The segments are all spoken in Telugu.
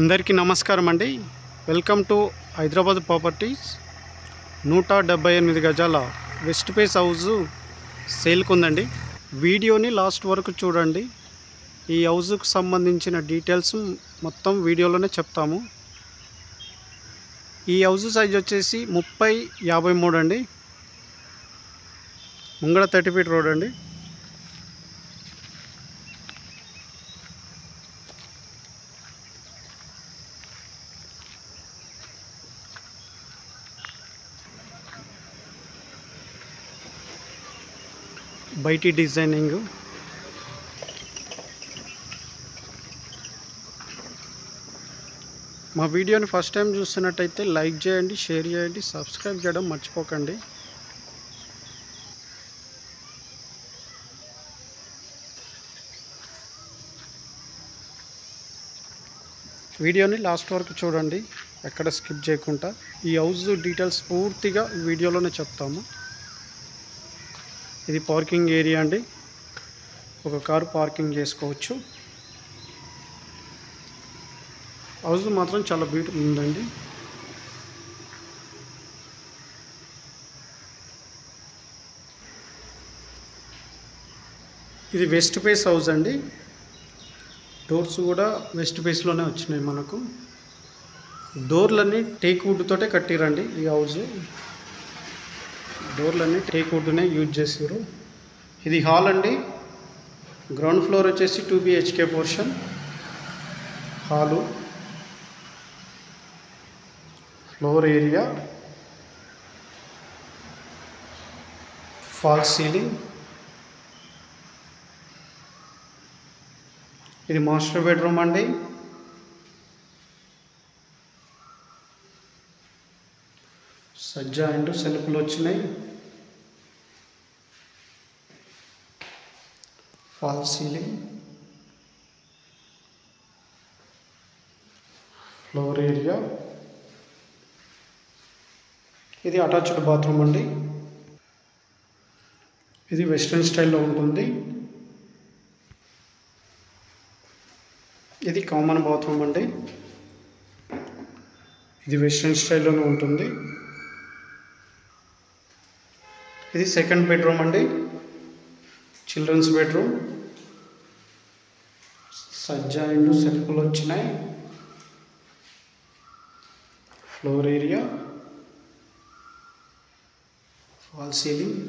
అందరికీ నమస్కారం అండి. Welcome to Hyderabad properties. 178 గజాల వెస్ట్ ఫేస్ హౌస్ సేల్కు ఉందండి. వీడియోని లాస్ట్ వరకు చూడండి. ఈ హౌస్కు సంబంధించిన డీటెయిల్స్ మొత్తం వీడియోలోనే చెప్తాము. ఈ హౌస్ సైజ్ వచ్చేసి 30-53 అండి. ముంగడ 30 ఫీట్ రోడ్ అండి. బయటి డిజైనింగ్ మా వీడియోని ఫస్ట్ టైం చూస్తున్నట్టయితే లైక్ చేయండి, షేర్ చేయండి, సబ్స్క్రైబ్ చేయడం మర్చిపోకండి. వీడియోని లాస్ట్ వరకు చూడండి, ఎక్కడ స్కిప్ చేయకుండా. ఈ హౌస్ డీటెయిల్స్ పూర్తిగా వీడియోలోనే చెప్తాము. ఇది పార్కింగ్ ఏరియా అండి. ఒక కారు పార్కింగ్ చేసుకోవచ్చు. హౌస్ మాత్రం చాలా బ్యూటిఫుల్ ఉందండి. ఇది వెస్ట్ ఫేస్ హౌస్ అండి. డోర్స్ కూడా వెస్ట్ ఫేస్లోనే వచ్చినాయి మనకు. డోర్లన్నీ టేక్ వుడ్ తోటే కట్టిరండి. ఈ హౌస్ డోర్లన్నీ టేక్ వుడ్నే యూజ్ చేసారు. ఇది హాల్ అండి. గ్రౌండ్ ఫ్లోర్ వచ్చేసి 2 BHK portion hall. Floor area, fall ceiling. ఇది మాస్టర్ బెడ్రూమ్ అండి. సజ్జా అండ్ సెల్ఫ్లు వచ్చినాయి. Fall ceiling, floor area. ఇది అటాచ్డ్ బాత్రూమ్ అండి. ఇది వెస్ట్రన్ స్టైల్లో ఉంటుంది. ఇది కామన్ బాత్రూమ్ అండి. ఇది వెస్ట్రన్ స్టైల్లోనే ఉంటుంది. ఇది సెకండ్ బెడ్రూమ్ అండి, చిల్డ్రన్స్ బెడ్రూమ్. సజ్జా అండ్ సెల్ఫ్లు వచ్చినాయి. Floor area, fall ceiling.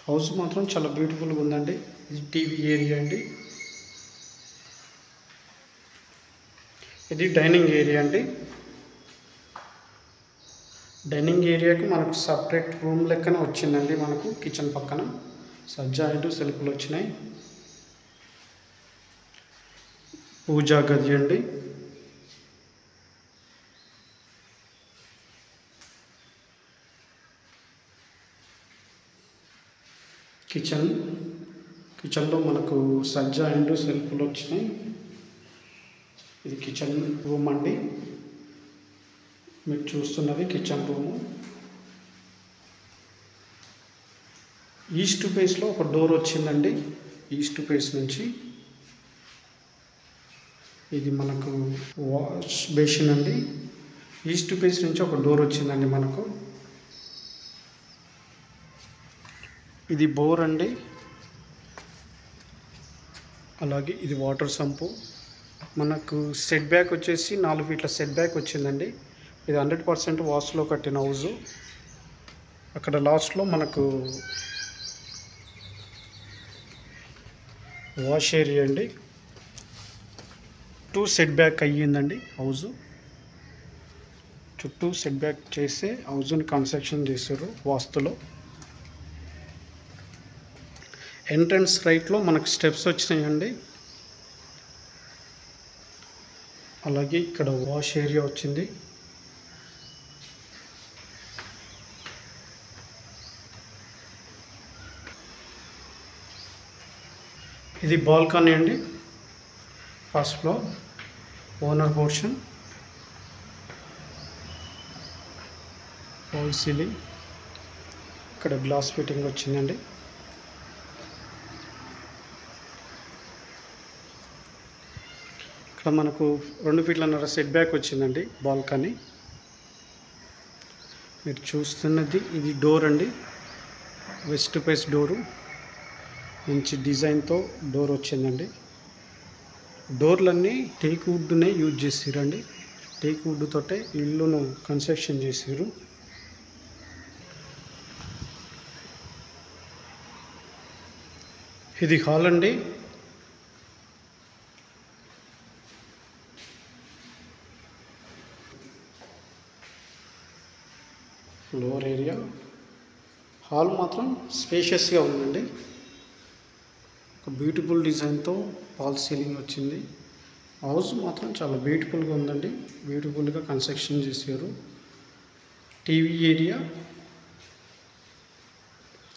House మాత్రం చాలా బ్యూటిఫుల్గా ఉందండి. ఇది టీవీ ఏరియా అండి. ఇది డైనింగ్ ఏరియా అండి. డైనింగ్ ఏరియాకి మనకు సపరేట్ రూమ్ లెక్కన వచ్చిందండి. మనకు కిచెన్ పక్కన సజ్జా అండ్ సెల్ఫ్లు వచ్చినాయి. పూజా గది అండి. కిచెన్లో మనకు సజ్జా అండ్ సెల్ఫ్లు వచ్చినాయి. ఇది కిచెన్ రూమ్ అండి. మీరు చూస్తున్నది కిచెన్ రూము. ఈస్ట్ ఫేస్లో ఒక డోర్ వచ్చిందండి. ఈస్ట్ ఫేస్ నుంచి ఇది మనకు వాష్ బేసిన్ అండి. ఈస్ట్ ఫేస్ నుంచి ఒక డోర్ వచ్చిందండి మనకు. ఇది బోర్ అండి. అలాగే ఇది వాటర్ సంపు. మనకు సెట్ బ్యాక్ వచ్చేసి 4 ఫీట్ల సెట్ బ్యాక్ వచ్చిందండి. ఇది 100% వాస్లో కట్టిన హౌజు. అక్కడ లాస్ట్లో మనకు వాష్ ఏరియా అండి. 2 సెట్ బ్యాక్ అయ్యిందండి హౌజు. చుట్టూ సెట్ బ్యాక్ చేసి హౌజుని కన్స్ట్రక్షన్ చేశారు వాస్తులో. ఎంట్రన్స్ రైట్లో మనకు స్టెప్స్ వచ్చినాయండి. అలాగే ఇక్కడ వాష్ ఏరియా వచ్చింది. ఇది బాల్కనీ అండి. First floor owner portion. Fall ceiling. ఇక్కడ గ్లాస్ ఫిట్టింగ్ వచ్చిందండి. ఇక్కడ మనకు 2 ఫీట్లన్నర సెట్ బ్యాక్ వచ్చిందండి బాల్కనీ. మీరు చూస్తున్నది ఇది డోర్ అండి, వెస్ట్ ఫేస్ డోరు. మంచి డిజైన్తో డోర్ వచ్చిందండి. డోర్లన్నీ టేక్ వుడ్నే యూజ్ చేసిరండి. టేక్ వుడ్ తోటే ఇల్లును కన్స్ట్రక్షన్ చేసిరు. ఇది హాల్ అండి. ఫ్లోర్ ఏరియా, హాల్ మాత్రం స్పేషియస్గా ఉందండి. ఒక బ్యూటిఫుల్ డిజైన్తో ఫాల్ సీలింగ్ వచ్చింది. హౌస్ మాత్రం చాలా బ్యూటిఫుల్గా ఉందండి, బ్యూటిఫుల్గా కన్స్ట్రక్షన్ చేశారు. టీవీ ఏరియా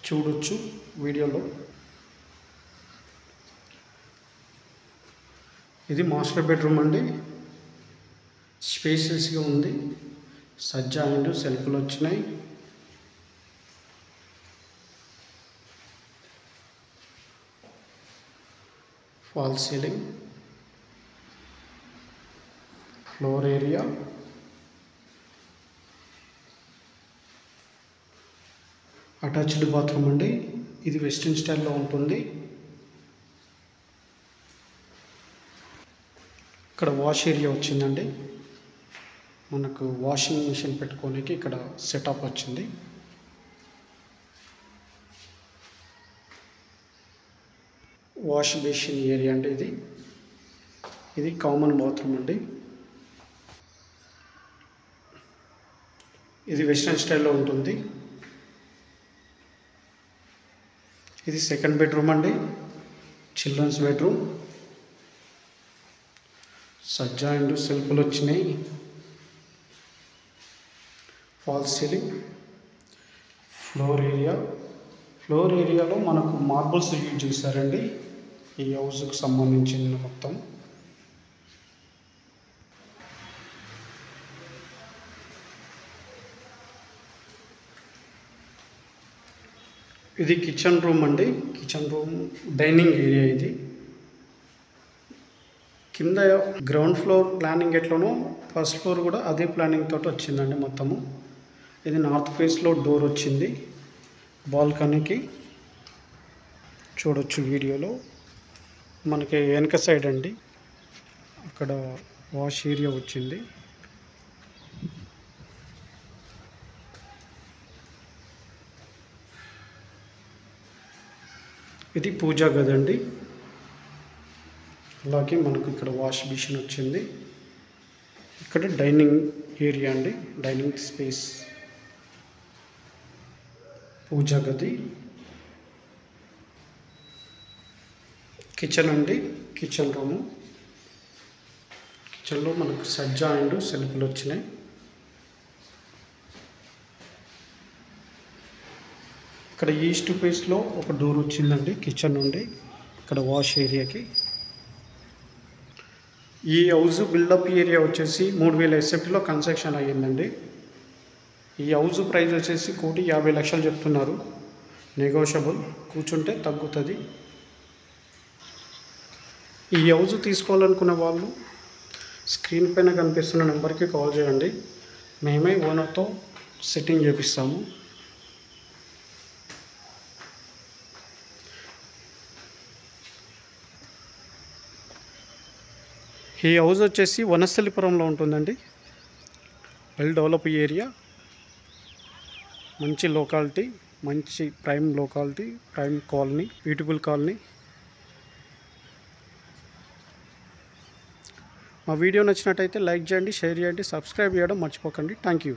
చూడొచ్చు వీడియోలో. ఇది మాస్టర్ బెడ్రూమ్ అండి, స్పేషియస్గా ఉంది. సజ్జా అండ్ సెల్ఫ్లు వచ్చినాయి. Fall ceiling, floor area, attached bathroom అండి. ఇది వెస్ట్రన్ స్టైల్లో ఉంటుంది. ఇక్కడ వాష్ ఏరియా వచ్చిందండి. మనకు వాషింగ్ మిషన్ పెట్టుకోనికి ఇక్కడ సెటప్ వచ్చింది. వాష్ బేసిన్ ఏరియా అండి ఇది. ఇది కామన్ బాత్రూమ్ అండి. ఇది వెస్ట్రన్ స్టైల్లో ఉంటుంది. ఇది సెకండ్ బెడ్రూమ్ అండి, చిల్డ్రన్స్ బెడ్రూమ్. సజ్జా అండ్ సెల్ఫ్లు వచ్చినాయి. Fall ceiling, floor area. Floor ఏరియాలో మనకు మార్బుల్స్ యూజ్ చేశారండి ఈ హౌస్కి సంబంధించిన మొత్తం. ఇది కిచెన్ రూమ్ అండి. Kitchen room, dining area. ఇది కింద గ్రౌండ్ ఫ్లోర్ ప్లానింగ్ ఎట్లనో ఫస్ట్ ఫ్లోర్ కూడా అదే ప్లానింగ్ తోటి వచ్చిందండి మొత్తము. ఇది నార్త్ ఫేస్లో డోర్ వచ్చింది బాల్కనీకి, చూడొచ్చు వీడియోలో. మనకి వెనక సైడ్ అండి, అక్కడ వాష్ ఏరియా వచ్చింది. ఇది పూజా గది అండి. అలాగే మనకు ఇక్కడ వాష్ బేసిన్ వచ్చింది. ఇక్కడ డైనింగ్ ఏరియా అండి, డైనింగ్ స్పేస్. పూజా గది, కిచెన్ అండి, కిచెన్ రూము. కిచెన్లో మనకు సజ్జా అండ్ సెల్ఫ్లు వచ్చినాయి. ఇక్కడ ఈస్ట్ ఫేస్లో ఒక డోర్ వచ్చిందండి కిచెన్ నుండి, ఇక్కడ వాష్ ఏరియాకి. ఈ హౌస్ బిల్డప్ ఏరియా వచ్చేసి 3000 ఎస్ఎఫ్టీలో కన్స్ట్రక్షన్ అయ్యిందండి. ఈ హౌస్ ప్రైస్ వచ్చేసి 1,50,00,000 చెప్తున్నారు. నెగోషియబుల్, కూర్చుంటే తగ్గుతుంది. ఈ హౌస్ తీసుకోవాలనుకున్న వాళ్ళు స్క్రీన్ పైన కనిపిస్తున్న నెంబర్కి కాల్ చేయండి. మేమే ఓనర్తో సెట్టింగ్ చేపిస్తాము. ఈ హౌస్ వచ్చేసి వనస్థలిపురంలో ఉంటుందండి. వెల్ డెవలప్ ఏరియా, మంచి లోకాలిటీ, మంచి prime locality, prime colony, beautiful colony. మా వీడియో నచ్చినట్టయితే లైక్ చేయండి, షేర్ చేయండి, సబ్స్క్రైబ్ చేయడం మర్చిపోకండి. Thank you.